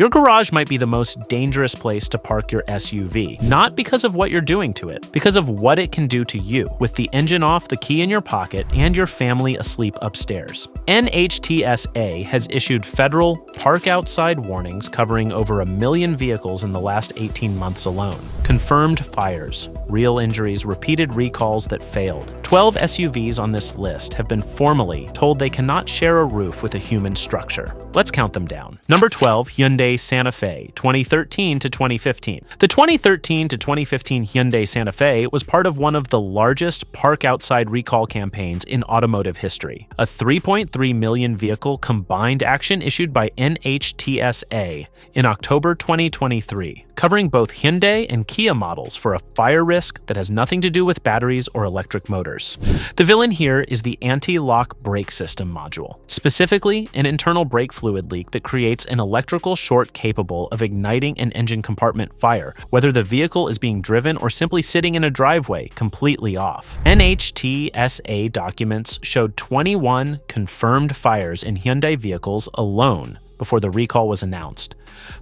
Your garage might be the most dangerous place to park your SUV, not because of what you're doing to it, because of what it can do to you, with the engine off, the key in your pocket, and your family asleep upstairs. NHTSA has issued federal park outside warnings covering over 1 million vehicles in the last 18 months alone. Confirmed fires, real injuries, repeated recalls that failed. 12 SUVs on this list have been formally told they cannot share a roof with a human structure. Let's count them down. Number 12, Hyundai Santa Fe, 2013 to 2015. The 2013 to 2015 Hyundai Santa Fe was part of one of the largest park outside recall campaigns in automotive history, a 3.3 million vehicle combined action issued by NHTSA in October 2023, covering both Hyundai and Kia models for a fire risk that has nothing to do with batteries or electric motors. The villain here is the anti-lock brake system module, specifically an internal brake fluid leak that creates an electrical short capable of igniting an engine compartment fire, whether the vehicle is being driven or simply sitting in a driveway completely off. NHTSA documents showed 21 confirmed fires in Hyundai vehicles alone before the recall was announced,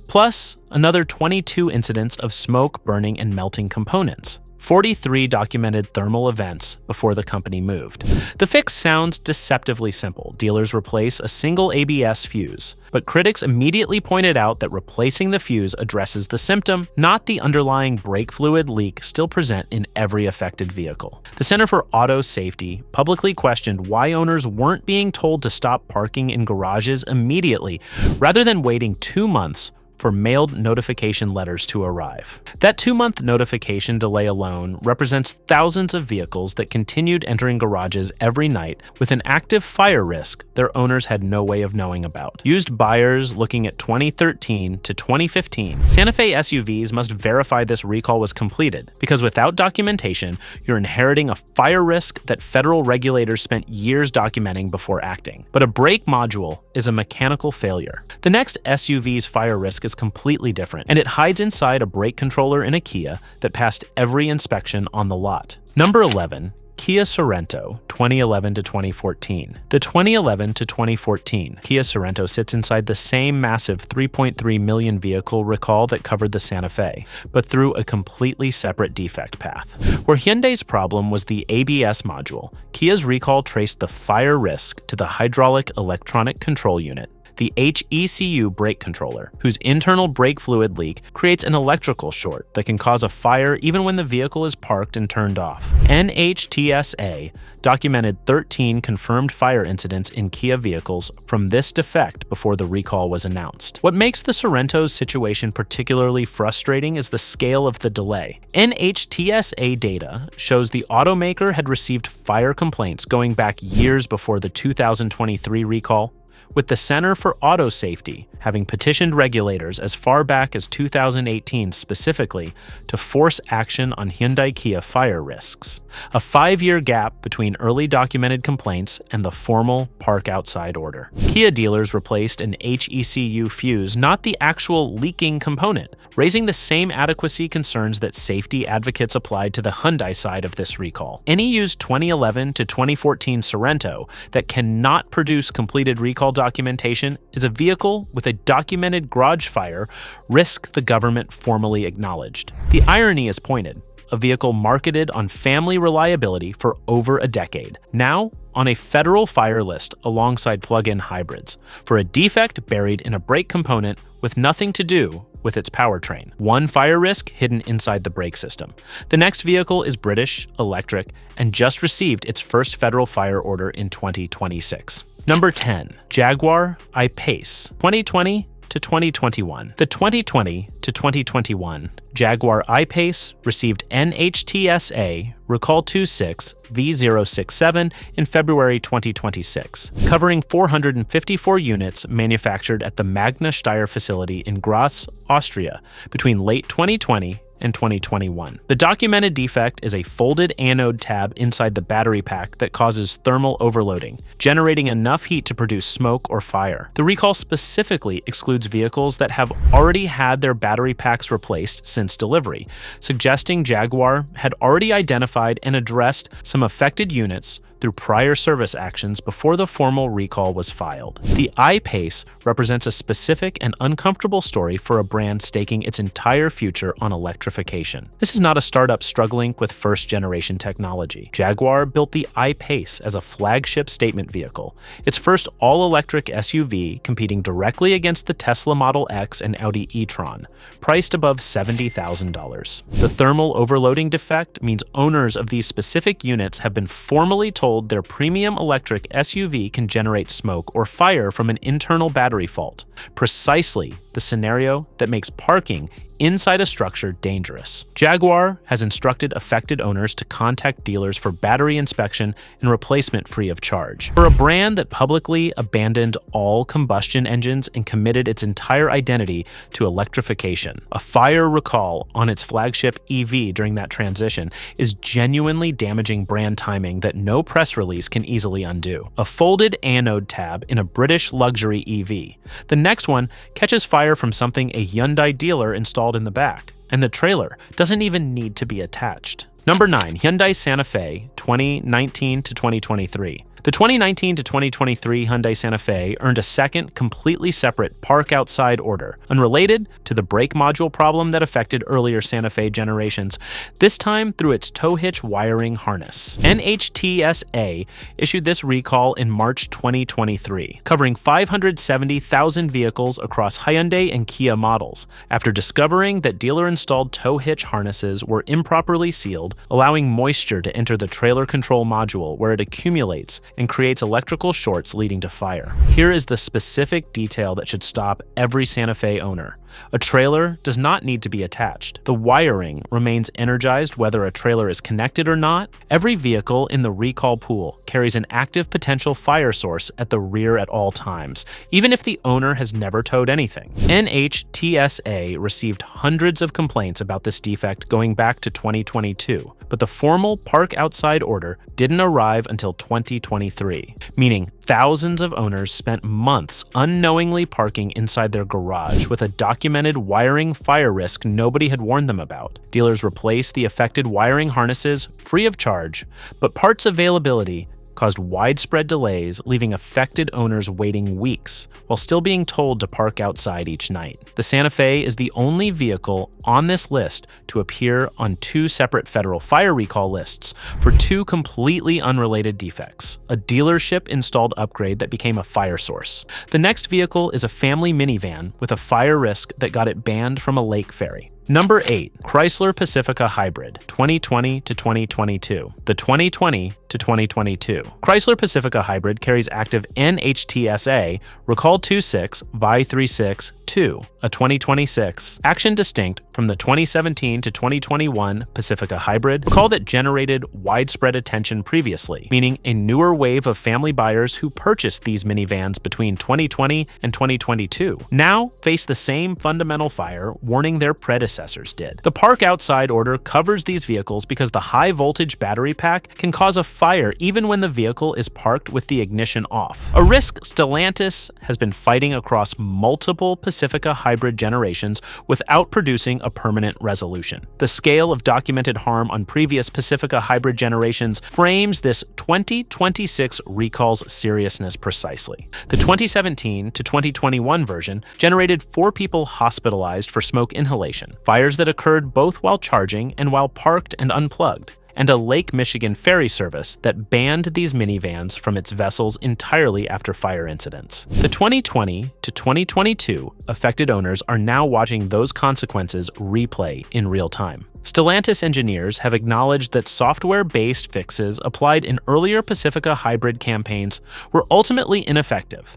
plus another 22 incidents of smoke, burning, and melting components. 43 documented thermal events before the company moved. The fix sounds deceptively simple. Dealers replace a single ABS fuse, but critics immediately pointed out that replacing the fuse addresses the symptom, not the underlying brake fluid leak still present in every affected vehicle. The Center for Auto Safety publicly questioned why owners weren't being told to stop parking in garages immediately, rather than waiting 2 months for mailed notification letters to arrive. That 2-month notification delay alone represents thousands of vehicles that continued entering garages every night with an active fire risk their owners had no way of knowing about. Used buyers looking at 2013 to 2015 Santa Fe SUVs must verify this recall was completed, because without documentation, you're inheriting a fire risk that federal regulators spent years documenting before acting. But a brake module is a mechanical failure. The next SUV's fire risk is completely different, and it hides inside a brake controller in a Kia that passed every inspection on the lot. Number 11, Kia Sorento, 2011 to 2014. The 2011 to 2014 Kia Sorento sits inside the same massive 3.3 million vehicle recall that covered the Santa Fe, but through a completely separate defect path. Where Hyundai's problem was the ABS module, Kia's recall traced the fire risk to the hydraulic electronic control unit, the HECU brake controller, whose internal brake fluid leak creates an electrical short that can cause a fire even when the vehicle is parked and turned off. NHTSA documented 13 confirmed fire incidents in Kia vehicles from this defect before the recall was announced. What makes the Sorento's situation particularly frustrating is the scale of the delay. NHTSA data shows the automaker had received fire complaints going back years before the 2023 recall, with the Center for Auto Safety having petitioned regulators as far back as 2018 specifically to force action on Hyundai Kia fire risks. A 5-year gap between early documented complaints and the formal park outside order. Kia dealers replaced an HECU fuse, not the actual leaking component, raising the same adequacy concerns that safety advocates applied to the Hyundai side of this recall. Any used 2011 to 2014 Sorento that cannot produce completed recall documentation is a vehicle with a documented garage fire risk the government formally acknowledged. The irony is pointed. A vehicle marketed on family reliability for over a decade, now on a federal fire list alongside plug-in hybrids, for a defect buried in a brake component with nothing to do with its powertrain. One fire risk hidden inside the brake system. The next vehicle is British, electric, and just received its first federal fire order in 2026. Number 10, Jaguar I-PACE, 2020 to 2021. The 2020 to 2021 Jaguar I-PACE received NHTSA Recall 26 V067 in February 2026, covering 454 units manufactured at the Magna Steyr facility in Graz, Austria, between late 2020 and 2021. The documented defect is a folded anode tab inside the battery pack that causes thermal overloading, generating enough heat to produce smoke or fire. The recall specifically excludes vehicles that have already had their battery packs replaced since delivery, suggesting Jaguar had already identified and addressed some affected units through through prior service actions before the formal recall was filed. The I-PACE represents a specific and uncomfortable story for a brand staking its entire future on electrification. This is not a startup struggling with first-generation technology. Jaguar built the I-PACE as a flagship statement vehicle, its first all-electric SUV competing directly against the Tesla Model X and Audi e-tron, priced above $70,000. The thermal overloading defect means owners of these specific units have been formally told their premium electric SUV can generate smoke or fire from an internal battery fault, precisely the scenario that makes parking inside a structure dangerous. Jaguar has instructed affected owners to contact dealers for battery inspection and replacement free of charge. For a brand that publicly abandoned all combustion engines and committed its entire identity to electrification, a fire recall on its flagship EV during that transition is genuinely damaging brand timing that no press release can easily undo. A folded anode tab in a British luxury EV. The next one catches fire from something a Hyundai dealer installed in the back, and the trailer doesn't even need to be attached. Number 9. Hyundai Santa Fe 2019 to 2023. The 2019 to 2023 Hyundai Santa Fe earned a second, completely separate park outside order, unrelated to the brake module problem that affected earlier Santa Fe generations, this time through its tow hitch wiring harness. NHTSA issued this recall in March 2023, covering 570,000 vehicles across Hyundai and Kia models, after discovering that dealer-installed tow hitch harnesses were improperly sealed, allowing moisture to enter the trailer control module where it accumulates and creates electrical shorts leading to fire. Here is the specific detail that should stop every Santa Fe owner. A trailer does not need to be attached. The wiring remains energized whether a trailer is connected or not. Every vehicle in the recall pool carries an active potential fire source at the rear at all times, even if the owner has never towed anything. NHTSA received hundreds of complaints about this defect going back to 2022, but the formal park outside order didn't arrive until 2023, meaning thousands of owners spent months unknowingly parking inside their garage with a documented wiring fire risk nobody had warned them about. Dealers replaced the affected wiring harnesses free of charge, but parts availability caused widespread delays, leaving affected owners waiting weeks while still being told to park outside each night. The Santa Fe is the only vehicle on this list to appear on two separate federal fire recall lists for two completely unrelated defects: a dealership-installed upgrade that became a fire source. The next vehicle is a family minivan with a fire risk that got it banned from a lake ferry. Number 8. Chrysler Pacifica Hybrid 2020 to 2022. The 2020 to 2022 Chrysler Pacifica Hybrid carries active NHTSA Recall 26 Vi36-2, a 2026 action distinct from the 2017 to 2021 Pacifica Hybrid recall that generated widespread attention previously, meaning a newer wave of family buyers who purchased these minivans between 2020 and 2022 now face the same fundamental fire warning their predecessors did. The park outside order covers these vehicles because the high voltage battery pack can cause a fire even when the vehicle is parked with the ignition off, a risk Stellantis has been fighting across multiple Pacifica hybrid generations without producing a permanent resolution. The scale of documented harm on previous Pacifica hybrid generations frames this 2026 recall's seriousness precisely. The 2017 to 2021 version generated 4 people hospitalized for smoke inhalation, fires that occurred both while charging and while parked and unplugged, and a Lake Michigan ferry service that banned these minivans from its vessels entirely after fire incidents. The 2020 to 2022 affected owners are now watching those consequences replay in real time. Stellantis engineers have acknowledged that software-based fixes applied in earlier Pacifica hybrid campaigns were ultimately ineffective,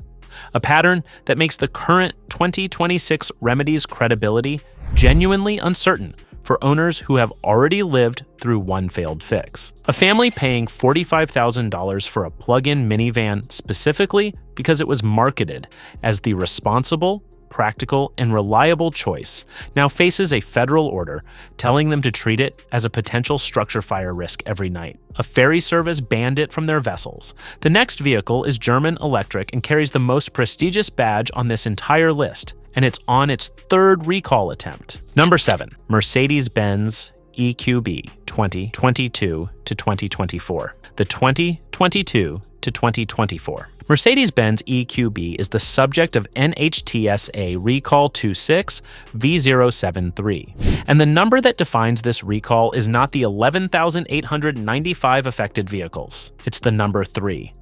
a pattern that makes the current 2026 remedy's credibility genuinely uncertain for owners who have already lived through one failed fix. A family paying $45,000 for a plug-in minivan specifically because it was marketed as the responsible, practical, and reliable choice now faces a federal order telling them to treat it as a potential structure fire risk every night. A ferry service banned it from their vessels. The next vehicle is German electric and carries the most prestigious badge on this entire list, and it's on its 3rd recall attempt. Number 7. Mercedes-Benz EQB 2022 to 2024. The 2022 to 2024. Mercedes-Benz EQB is the subject of NHTSA Recall 26V073, and the number that defines this recall is not the 11,895 affected vehicles. It's the number 3.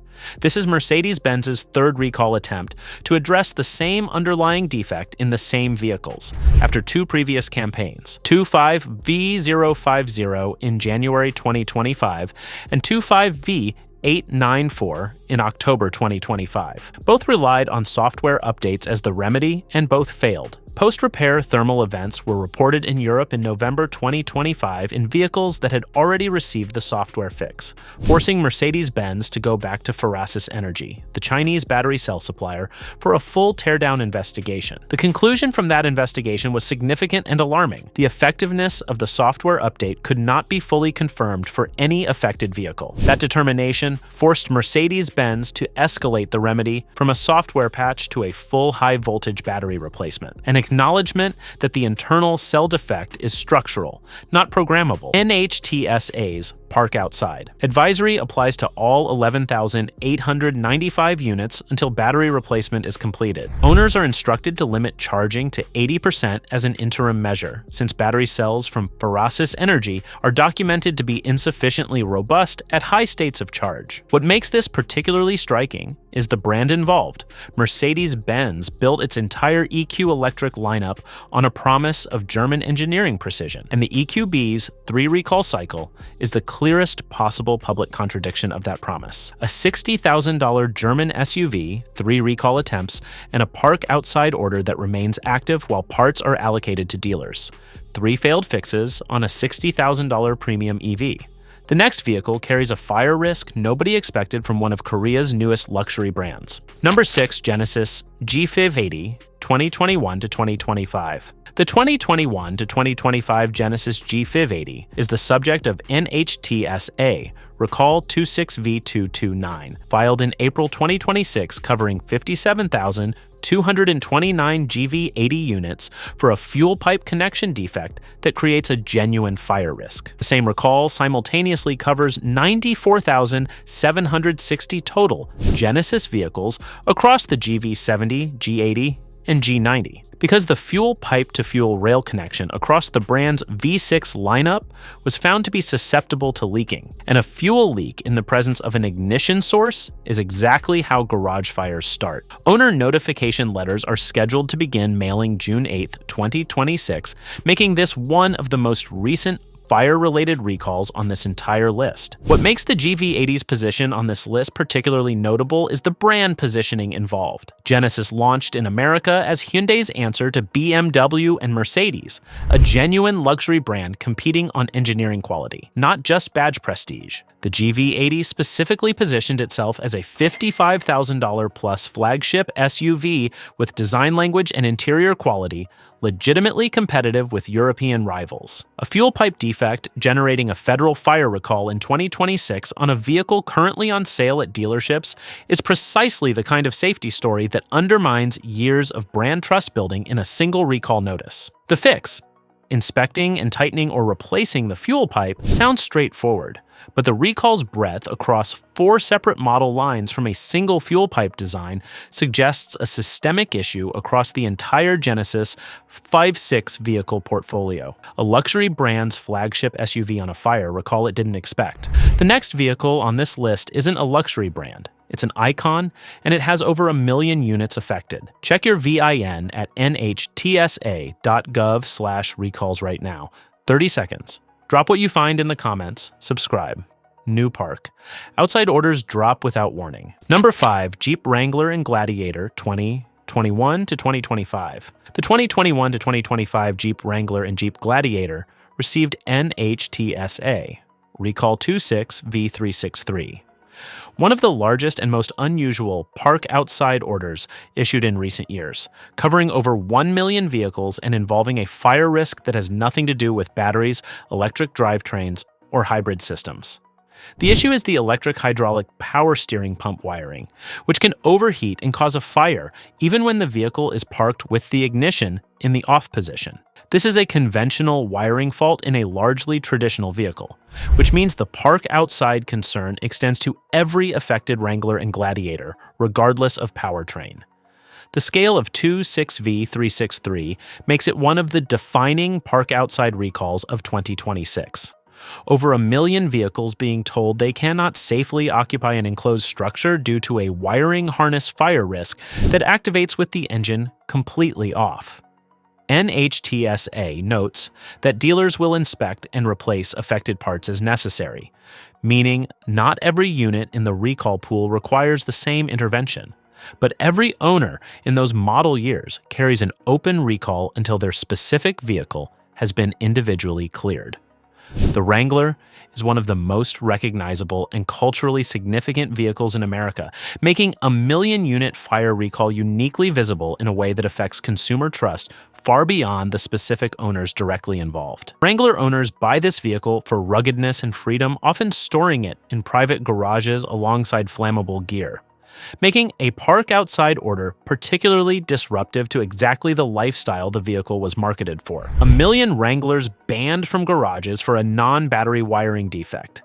This is Mercedes-Benz's third recall attempt to address the same underlying defect in the same vehicles, after 2 previous campaigns, 25V050 in January 2025 and 25V894 in October 2025. Both relied on software updates as the remedy, and both failed. Post-repair thermal events were reported in Europe in November 2025 in vehicles that had already received the software fix, forcing Mercedes-Benz to go back to Ferasis Energy, the Chinese battery cell supplier, for a full teardown investigation. The conclusion from that investigation was significant and alarming. The effectiveness of the software update could not be fully confirmed for any affected vehicle. That determination forced Mercedes-Benz to escalate the remedy from a software patch to a full high-voltage battery replacement, an acknowledgement that the internal cell defect is structural, not programmable. NHTSA's Park Outside advisory applies to all 11,895 units until battery replacement is completed. Owners are instructed to limit charging to 80% as an interim measure, since battery cells from Ferasis Energy are documented to be insufficiently robust at high states of charge. What makes this particularly striking is the brand involved. Mercedes-Benz built its entire EQ electric lineup on a promise of German engineering precision, and the EQB's 3 recall cycle is the clearest possible public contradiction of that promise. A $60,000 German SUV, 3 recall attempts, and a park outside order that remains active while parts are allocated to dealers. 3 failed fixes on a $60,000 premium EV. The next vehicle carries a fire risk nobody expected from one of Korea's newest luxury brands. Number 6, Genesis G580, 2021 to 2025. The 2021 to 2025 Genesis G580 is the subject of NHTSA Recall 26V229, filed in April 2026, covering 57,229 GV80 units for a fuel pipe connection defect that creates a genuine fire risk. The same recall simultaneously covers 94,760 total Genesis vehicles across the GV70, G80, and G90. Because the fuel pipe to fuel rail connection across the brand's V6 lineup was found to be susceptible to leaking, and a fuel leak in the presence of an ignition source is exactly how garage fires start. Owner notification letters are scheduled to begin mailing June 8, 2026, making this one of the most recent fire-related recalls on this entire list. What makes the GV80's position on this list particularly notable is the brand positioning involved. Genesis launched in America as Hyundai's answer to BMW and Mercedes, a genuine luxury brand competing on engineering quality, not just badge prestige. The GV80 specifically positioned itself as a $55,000 plus flagship SUV with design language and interior quality, legitimately competitive with European rivals. A fuel pipe defect generating a federal fire recall in 2026 on a vehicle currently on sale at dealerships is precisely the kind of safety story that undermines years of brand trust building in a single recall notice. The fix, inspecting and tightening or replacing the fuel pipe, sounds straightforward, but the recall's breadth across 4 separate model lines from a single fuel pipe design suggests a systemic issue across the entire Genesis 5.6 vehicle portfolio. A luxury brand's flagship SUV on a fire recall it didn't expect. The next vehicle on this list isn't a luxury brand. It's an icon, and it has over 1 million units affected. Check your VIN at nhtsa.gov/recalls right now. 30 seconds. Drop what you find in the comments. Subscribe. New park. Outside orders drop without warning. Number 5, Jeep Wrangler and Gladiator 2021 to 2025. The 2021 to 2025 Jeep Wrangler and Jeep Gladiator received NHTSA Recall 26V363. One of the largest and most unusual park outside orders issued in recent years, covering over 1 million vehicles and involving a fire risk that has nothing to do with batteries, electric drivetrains, or hybrid systems. The issue is the electric hydraulic power steering pump wiring, which can overheat and cause a fire even when the vehicle is parked with the ignition in the off position. This is a conventional wiring fault in a largely traditional vehicle, which means the park outside concern extends to every affected Wrangler and Gladiator, regardless of powertrain. The scale of 26V363 makes it one of the defining park outside recalls of 2026. Over 1 million vehicles being told they cannot safely occupy an enclosed structure due to a wiring harness fire risk that activates with the engine completely off. NHTSA notes that dealers will inspect and replace affected parts as necessary, meaning not every unit in the recall pool requires the same intervention, but every owner in those model years carries an open recall until their specific vehicle has been individually cleared. The Wrangler is one of the most recognizable and culturally significant vehicles in America, making a 1 million-unit fire recall uniquely visible in a way that affects consumer trust far beyond the specific owners directly involved. Wrangler owners buy this vehicle for ruggedness and freedom, often storing it in private garages alongside flammable gear, making a park outside order particularly disruptive to exactly the lifestyle the vehicle was marketed for. 1 million Wranglers banned from garages for a non-battery wiring defect.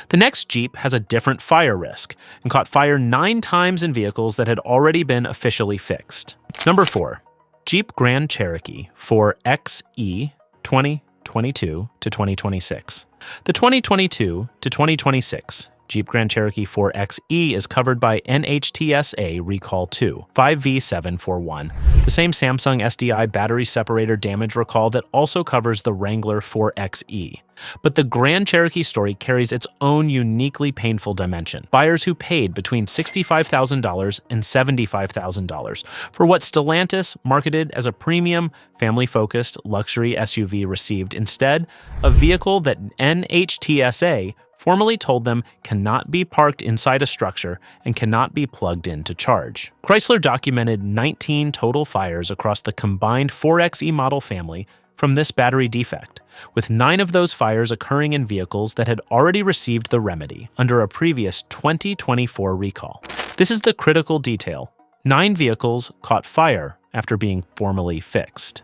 The next Jeep has a different fire risk and caught fire 9 times in vehicles that had already been officially fixed. Number 4. Jeep Grand Cherokee 4xe 2022 to 2026. The 2022 to 2026 Jeep Grand Cherokee 4xe is covered by NHTSA Recall 2, 5V741, the same Samsung SDI battery separator damage recall that also covers the Wrangler 4xe. But the Grand Cherokee story carries its own uniquely painful dimension. Buyers who paid between $65,000 and $75,000 for what Stellantis marketed as a premium, family-focused luxury SUV received instead a vehicle that NHTSA formally told them cannot be parked inside a structure and cannot be plugged in to charge. Chrysler documented 19 total fires across the combined 4xe model family from this battery defect, with 9 of those fires occurring in vehicles that had already received the remedy under a previous 2024 recall. This is the critical detail. 9 vehicles caught fire after being formally fixed.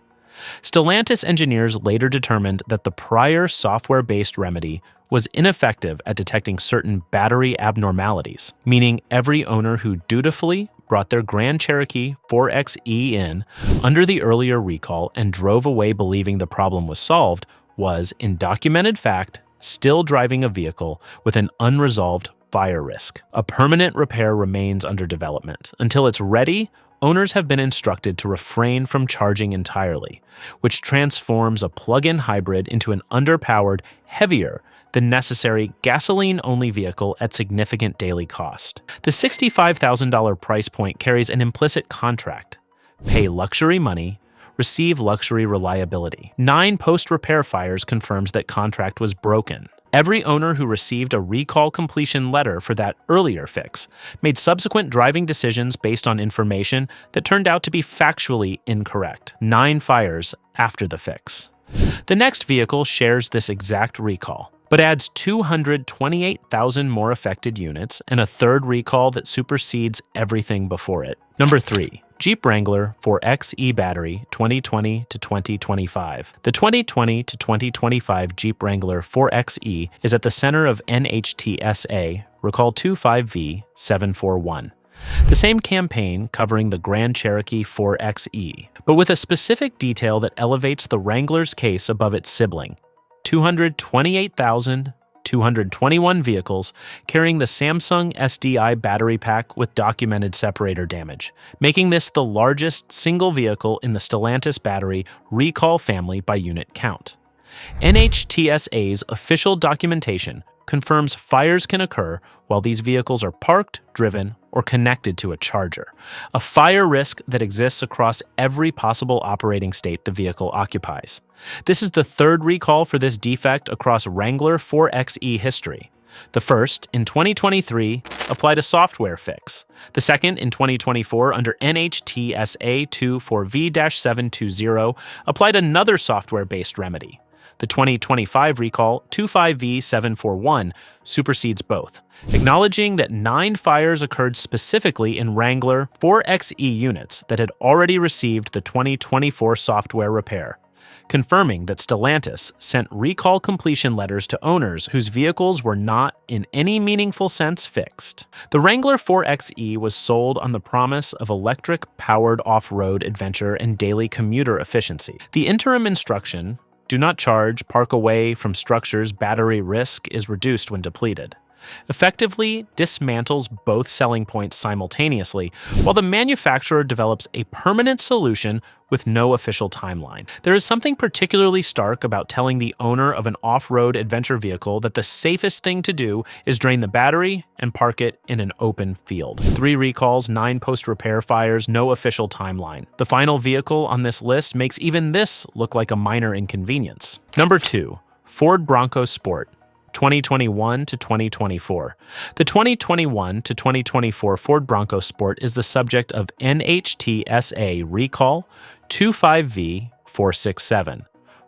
Stellantis engineers later determined that the prior software-based remedy was ineffective at detecting certain battery abnormalities, meaning every owner who dutifully brought their Grand Cherokee 4xe in under the earlier recall and drove away believing the problem was solved was, in documented fact, still driving a vehicle with an unresolved fire risk. A permanent repair remains under development. Until it's ready, owners have been instructed to refrain from charging entirely, which transforms a plug-in hybrid into an underpowered, heavier than necessary gasoline-only vehicle at significant daily cost. The $65,000 price point carries an implicit contract. Pay luxury money, receive luxury reliability. 9 post-repair fires confirms that contract was broken. Every owner who received a recall completion letter for that earlier fix made subsequent driving decisions based on information that turned out to be factually incorrect. 9 fires after the fix. The next vehicle shares this exact recall, but adds 228,000 more affected units and a third recall that supersedes everything before it. Number 3. Jeep Wrangler 4xe battery 2020 to 2025. The 2020 to 2025 Jeep Wrangler 4xe is at the center of NHTSA Recall 25V741. The same campaign covering the Grand Cherokee 4xe, but with a specific detail that elevates the Wrangler's case above its sibling. 228,221 vehicles carrying the Samsung SDI battery pack with documented separator damage, making this the largest single vehicle in the Stellantis battery recall family by unit count. NHTSA's official documentation confirms fires can occur while these vehicles are parked, driven, or connected to a charger, a fire risk that exists across every possible operating state the vehicle occupies. This is the third recall for this defect across Wrangler 4xe history. The first, in 2023, applied a software fix. The second, in 2024, under NHTSA 24V-720, applied another software-based remedy. The 2025 recall 25V741 supersedes both, acknowledging that 9 fires occurred specifically in Wrangler 4xe units that had already received the 2024 software repair. confirming that Stellantis sent recall completion letters to owners whose vehicles were not, in any meaningful sense, fixed. The Wrangler 4xe was sold on the promise of electric-powered off-road adventure and daily commuter efficiency. The interim instruction, "Do not charge, park away from structures, battery risk is reduced when depleted," effectively dismantles both selling points simultaneously, while the manufacturer develops a permanent solution with no official timeline. There is something particularly stark about telling the owner of an off-road adventure vehicle that the safest thing to do is drain the battery and park it in an open field. 3 recalls, 9 post-repair fires, no official timeline. The final vehicle on this list makes even this look like a minor inconvenience. Number 2. Ford Bronco Sport, 2021 to 2024. The 2021 to 2024 Ford Bronco Sport is the subject of NHTSA recall 25V467,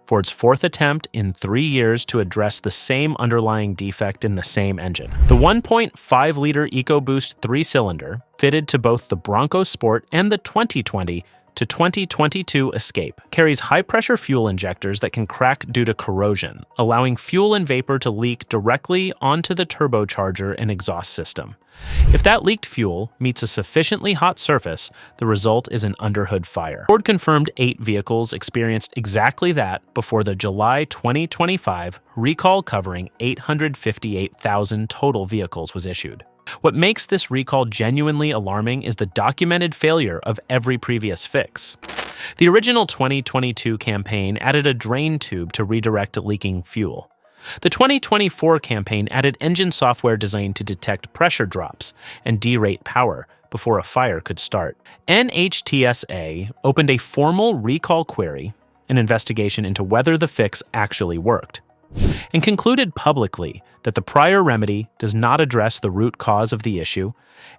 Ford's 4th attempt in 3 years to address the same underlying defect in the same engine. The 1.5-liter EcoBoost 3-cylinder, fitted to both the Bronco Sport and the 2020 to 2022 Escape, carries high-pressure fuel injectors that can crack due to corrosion, allowing fuel and vapor to leak directly onto the turbocharger and exhaust system. If that leaked fuel meets a sufficiently hot surface, the result is an underhood fire. Ford confirmed 8 vehicles experienced exactly that before the July 2025 recall covering 858,000 total vehicles was issued. What makes this recall genuinely alarming is the documented failure of every previous fix. The original 2022 campaign added a drain tube to redirect leaking fuel. The 2024 campaign added engine software designed to detect pressure drops and derate power before a fire could start. NHTSA opened a formal recall query, an investigation into whether the fix actually worked, and concluded publicly that the prior remedy does not address the root cause of the issue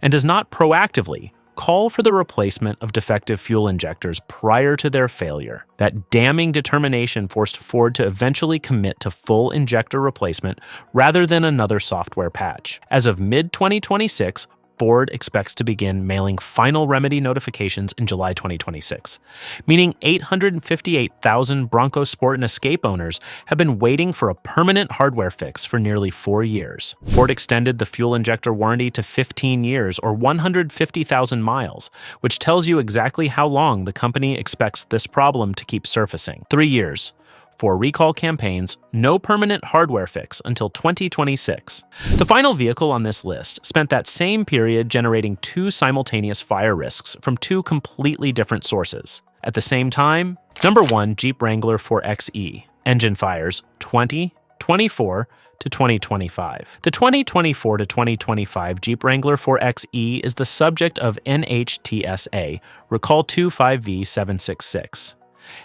and does not proactively call for the replacement of defective fuel injectors prior to their failure. That damning determination forced Ford to eventually commit to full injector replacement rather than another software patch. As of mid-2026, Ford expects to begin mailing final remedy notifications in July 2026, meaning 858,000 Bronco Sport and Escape owners have been waiting for a permanent hardware fix for nearly 4 years. Ford extended the fuel injector warranty to 15 years or 150,000 miles, which tells you exactly how long the company expects this problem to keep surfacing. 3 years. 4 recall campaigns, no permanent hardware fix until 2026. The final vehicle on this list spent that same period generating 2 simultaneous fire risks from 2 completely different sources. At the same time, number 1, Jeep Wrangler 4xe, engine fires 2024 to 2025. The 2024 to 2025 Jeep Wrangler 4xe is the subject of NHTSA Recall 25V766.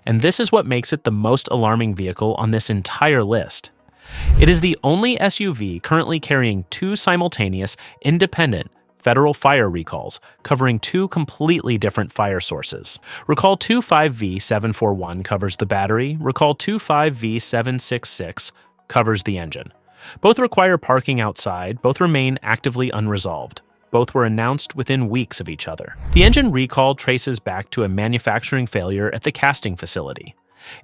And this is what makes it the most alarming vehicle on this entire list. It is the only SUV currently carrying 2 simultaneous, independent federal fire recalls covering 2 completely different fire sources. Recall 25V741 covers the battery, Recall 25V766 covers the engine. Both require parking outside, both remain actively unresolved. Both were announced within weeks of each other. The engine recall traces back to a manufacturing failure at the casting facility.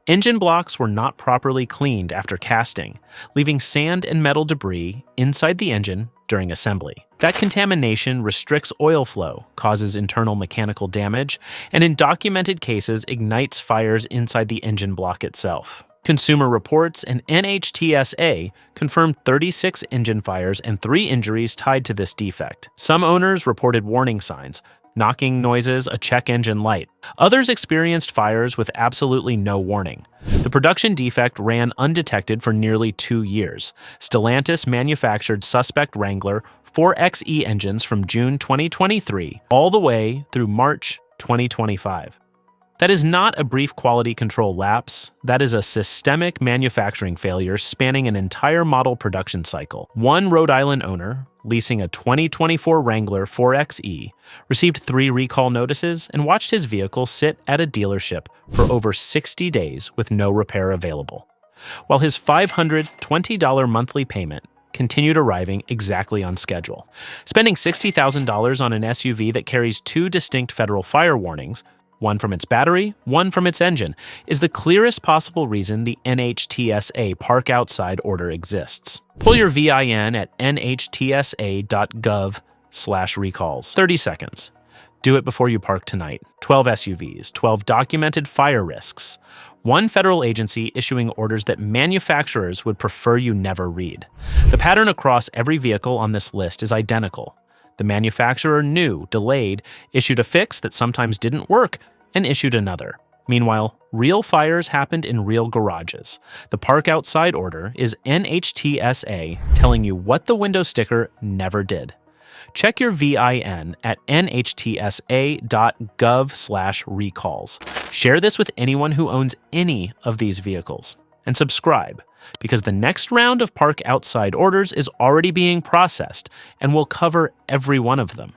Engine blocks were not properly cleaned after casting, leaving sand and metal debris inside the engine during assembly. That contamination restricts oil flow, causes internal mechanical damage, and in documented cases ignites fires inside the engine block itself. Consumer Reports and NHTSA confirmed 36 engine fires and 3 injuries tied to this defect. Some owners reported warning signs, knocking noises, a check engine light. Others experienced fires with absolutely no warning. The production defect ran undetected for nearly 2 years. Stellantis manufactured suspect Wrangler 4xe engines from June 2023 all the way through March 2025. That is not a brief quality control lapse. That is a systemic manufacturing failure spanning an entire model production cycle. One Rhode Island owner, leasing a 2024 Wrangler 4xe, received 3 recall notices and watched his vehicle sit at a dealership for over 60 days with no repair available, while his $520 monthly payment continued arriving exactly on schedule. Spending $60,000 on an SUV that carries 2 distinct federal fire warnings, one from its battery, one from its engine, is the clearest possible reason the NHTSA Park Outside order exists. Pull your VIN at nhtsa.gov/recalls. 30 seconds. Do it before you park tonight. 12 SUVs, 12 documented fire risks. One federal agency issuing orders that manufacturers would prefer you never read. The pattern across every vehicle on this list is identical. The manufacturer knew, delayed, issued a fix that sometimes didn't work, and issued another. Meanwhile, real fires happened in real garages. The Park Outside order is NHTSA telling you what the window sticker never did. Check your VIN at nhtsa.gov/recalls. Share this with anyone who owns any of these vehicles. And subscribe, because the next round of Park Outside orders is already being processed and will cover every one of them.